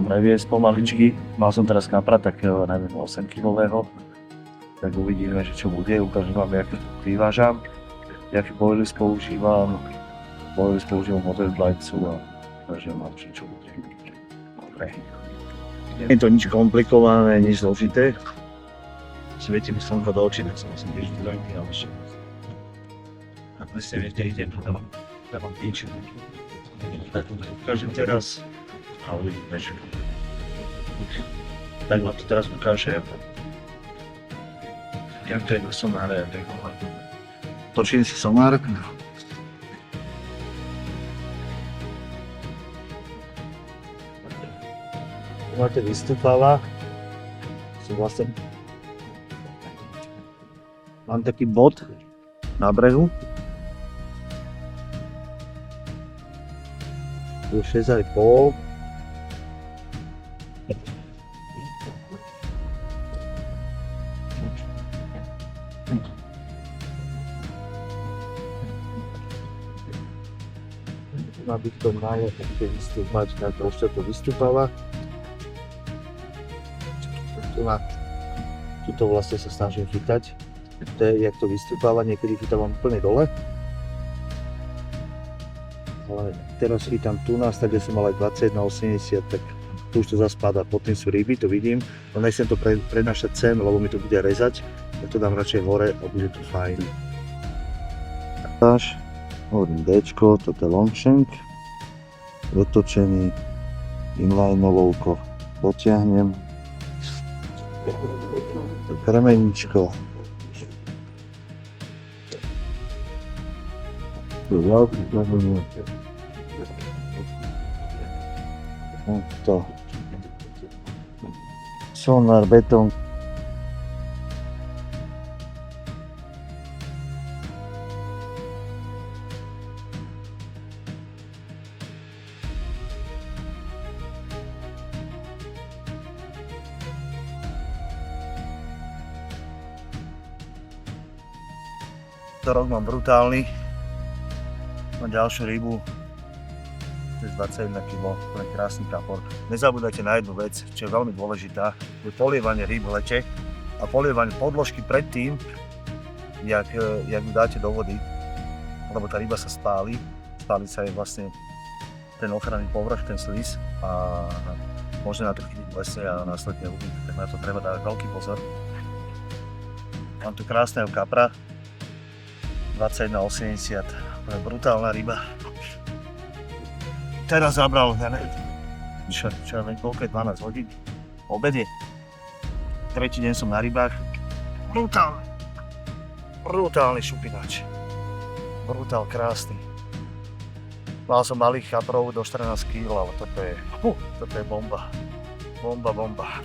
previesť pomaličky. Mal som teraz kapra takého, neviem, 8-kilového. Tak uvidíme, že čo bude. Ukážem vám, jak vyvážam, jaký boilies používam. Boilies používam od Redlightsu a ukážem vám, čo bude. Dobre. Nie je to nič komplikované, nič zložité. Svieti mi slnko do očí, tak som myslím, že to dojde, ale ešte. A presne viete, idem, dávam píču. Tak ukážem teraz a uvidíme, že. Tak vám to teraz ukážem. Jak to je do sonára, jak to je pohľadu. Točím si sonár. Máte vystúpala. Vlastne mám taký bod na brehu. Tu 6,5. Má byť to málo, keď mať na to, už to vystúpala. Tuto vlastne sa snažím chytať. To je, jak to vystúpala, niekedy chytávam úplne dole. Ale teraz chytám tu nás, tak som mal aj 21,80, tak tu už to zase padá, pod tým sú ryby, to vidím. No nechcem to prenášať sem, lebo mi to bude rezať. Tak to dám radšej hore a bude to fajn. Táž, hovorím Dčko, toto je longshank. Dotočený, inline lovko potiahnem. To kremeničko. Tu veľký kremenič. To. Sonár, betón. Rok mám brutálny. Mám ďalšiu rybu. To je 21 kg, to je krásny kapor. Nezabúdajte na jednu vec, čo je veľmi dôležitá. Je polievanie rýb v lete a polievanie podložky predtým, jak ju dáte do vody. Lebo tá ryba sa spáli. Spáli sa jej vlastne ten ochranný povrch, ten slis a môže na to chytiť v lese a následne ubiť. Tak na to treba dávať veľký pozor. Mám tu krásneho kapra. 21,80, to je brutálna ryba. Teraz zabral, ja neviem, čo neviem, koľko je 12 hodín, obede. Tretí deň som na rybách. Brutálny šupinač. Brutál, krásny. Mal som malých kaprov do 14 kg, ale toto je bomba. Bomba.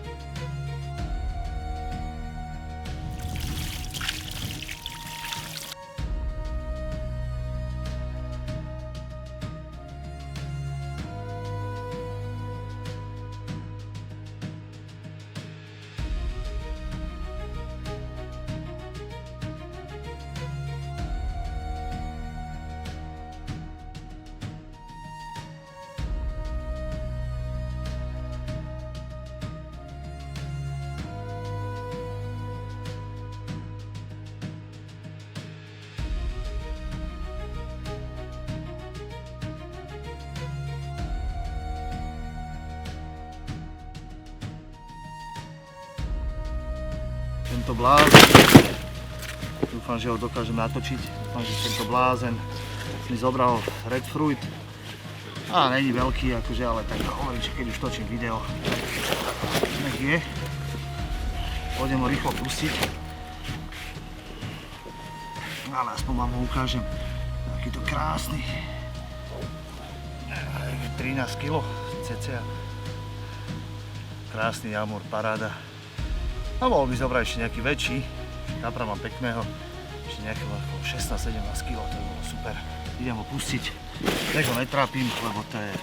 Tento blázen, dúfam, že ho dokážem natočiť, dúfam, že tento blázen mi zobral red fruit. Není veľký, akože, ale tak hovorím, že keď už točím video, nech je. Pôjdem ho rýchlo pustiť. Ale aspoň vám ho ukážem. Takýto krásny. 13 kg cca. Krásny jamor, paráda. A mohol by zobrať ešte nejaký väčší. Kapra mám pekného. Ešte nejakého 16-17 kg, to by bolo super. Idem ho pustiť. Nech ho netrápim, lebo to je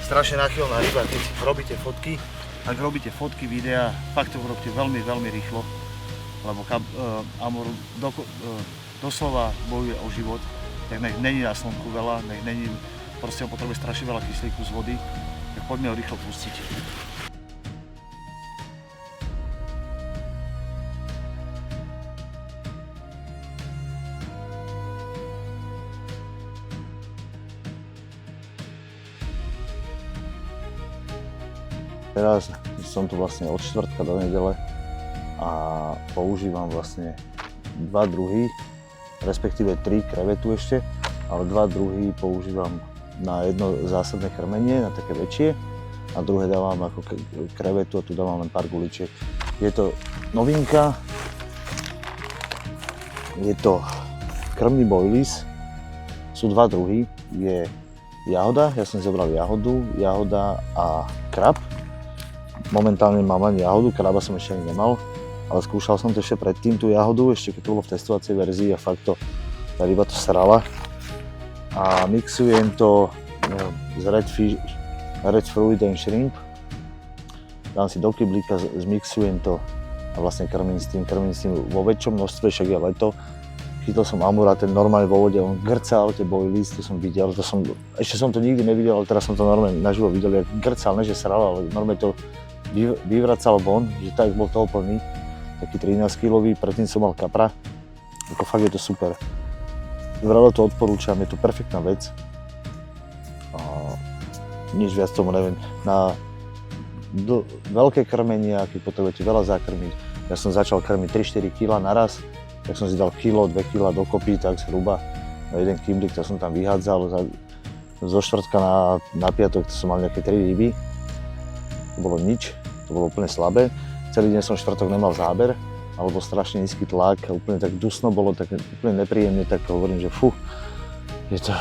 strašne náchylná ryba, keď robíte fotky. Ak robíte fotky, videa, fakt to urobte veľmi, veľmi rýchlo. Lebo amor doslova bojuje o život. Tak nech není na slnku veľa, nech není, proste ho potrebuje strašne veľa kyslíku z vody. Tak poďme ho rýchlo pustiť. Teraz som tu vlastne od štvrtka do nedele a používam vlastne 2 druhy, respektíve 3 krevetu ešte, ale 2 druhy používam na jedno zásadné krmenie, na také väčšie, a druhé dávam ako krevetu a tu dávam len pár guličiek. Je to novinka, je to krmný boilies, sú 2 druhy, je jahoda, ja som zobral jahoda a krab. Momentálne mám len jahodu, kraba som ešte ani nemal, ale skúšal som to ešte predtým, tú jahodu, ešte keď to bolo v testovacej verzii a fakt tá ryba to srala. A mixujem to z red fruit and shrimp. Dám si do kyblíka, zmixujem to a vlastne krmím s tým vo väčšom množstve, však je leto. Chytil som amura, ten normálne vo vode, on grcal tie boilies, to som videl, ešte som to nikdy nevidel, ale teraz som to normálne naživo videl, jak grcal, ne že sral, ale normálne to vyvracal von, že tak bol toho plný, taký 13-kilový, predtým som mal kapra, ako fakt je to super. Veľa to odporúčam, je to perfektná vec. Nič viac tomu neviem. Na veľké krmenia, keď potrebujete veľa zakrmiť, ja som začal krmiť 3-4 kg naraz, tak som si dal kilo, 2 kg dokopy, tak zhruba na jeden kýblik, to som tam vyhádzal. Zo štvrtka na piatok to som mal nejaké 3 ryby. To bolo nič, to bolo úplne slabé. Celý deň som štvrtok nemal záber, alebo strašne nízky tlak, úplne tak dusno bolo, tak úplne nepríjemne, tak hovorím, že je to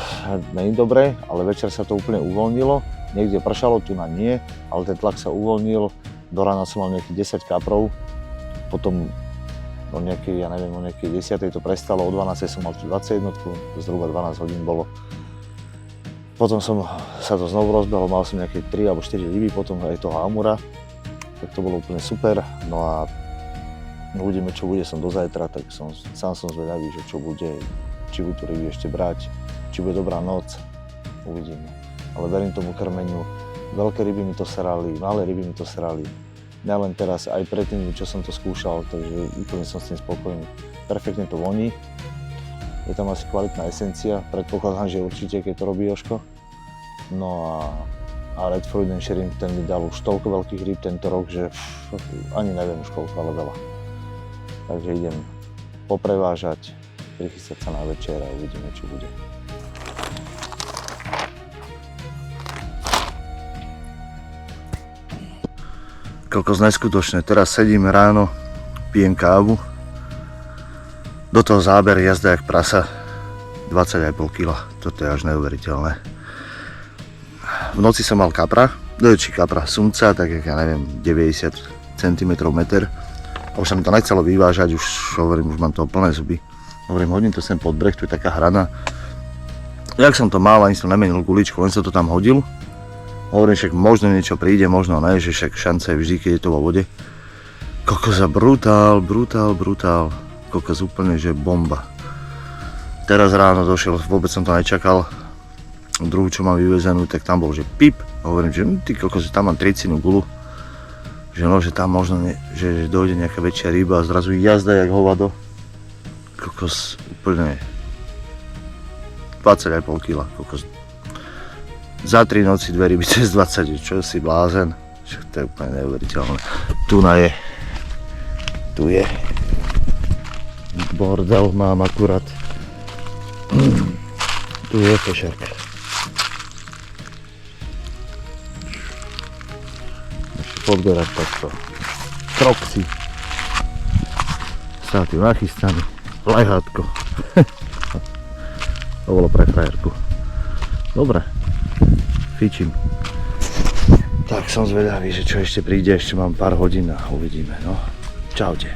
není dobré, ale večer sa to úplne uvoľnilo. Niekde pršalo, tu na nie, ale ten tlak sa uvoľnil. Do rána som mal nejakých 10 kaprov, potom o nejakej 10. to prestalo, o 12. som mal 21, zhruba 12 hodín bolo. Potom sa to znovu rozbehlo, mal som nejaké 3 alebo 4 ryby, potom aj toho amura, tak to bolo úplne super. No a uvidíme, čo bude, som do zajtra, tak sám som zvedavý, že čo bude, či budú ryby ešte brať, či bude dobrá noc, uvidíme. Ale verím tomu krmeniu, veľké ryby mi to serali, malé ryby mi to serali. Nielen teraz, aj predtým, čo som to skúšal, takže úplne som s tým spokojný. Perfektne to voní. Je tam asi kvalitná esencia, predpokladám, že určite, keď to robí Jožko. No a red fruit and shrimp, ten mi dal už toľko veľkých rýb tento rok, že ani neviem už koľko, ale veľa. Takže idem poprevážať, prichystať sa na večer a uvidíme, čo bude. Kokos neskutočné, teraz sedím ráno, pijem kávu. Do toho záber jazda jak prasa, 20,5 kg, toto je až neuveriteľné. V noci som mal kapra, sumca, tak ja neviem, 90 cm meter. A už sa mi to nechcelo vyvážať, už hovorím, už mám toho plné zuby. Hovorím, hodím to sem pod breh, tu je taká hrana. Jak som to mal, ani som nemenil guličku, len som to tam hodil. Hovorím, však možno niečo príde, možno ne, že však šanca je vždy, keď je to vo vode. Kokos a brutál. Kokos úplne, že bomba. Teraz ráno došiel, vôbec som to nečakal. Druhú, čo mám vyvezenú, tak tam bol, že pip. Hovorím, že ty kokos, tam mám 30 gulu. Že no, že tam možno, že dojde nejaká väčšia ryba a zrazu jazda jak hovado. Kokos úplne 20,5 kg. Kokos. Za 3 noci 2 ryby cez 20, čo si blázen. Však to je úplne neuveriteľné. Tu je. Bordel mám akurát. Tu je fešerka. Ešte podberať takto. Kropsy. Státy nachystaný. Lajhátko. To bolo pre frajerku. Dobre. Fičím. Tak som zvedavý, že čo ešte príde, ešte mám pár hodín a uvidíme, no. Čaute.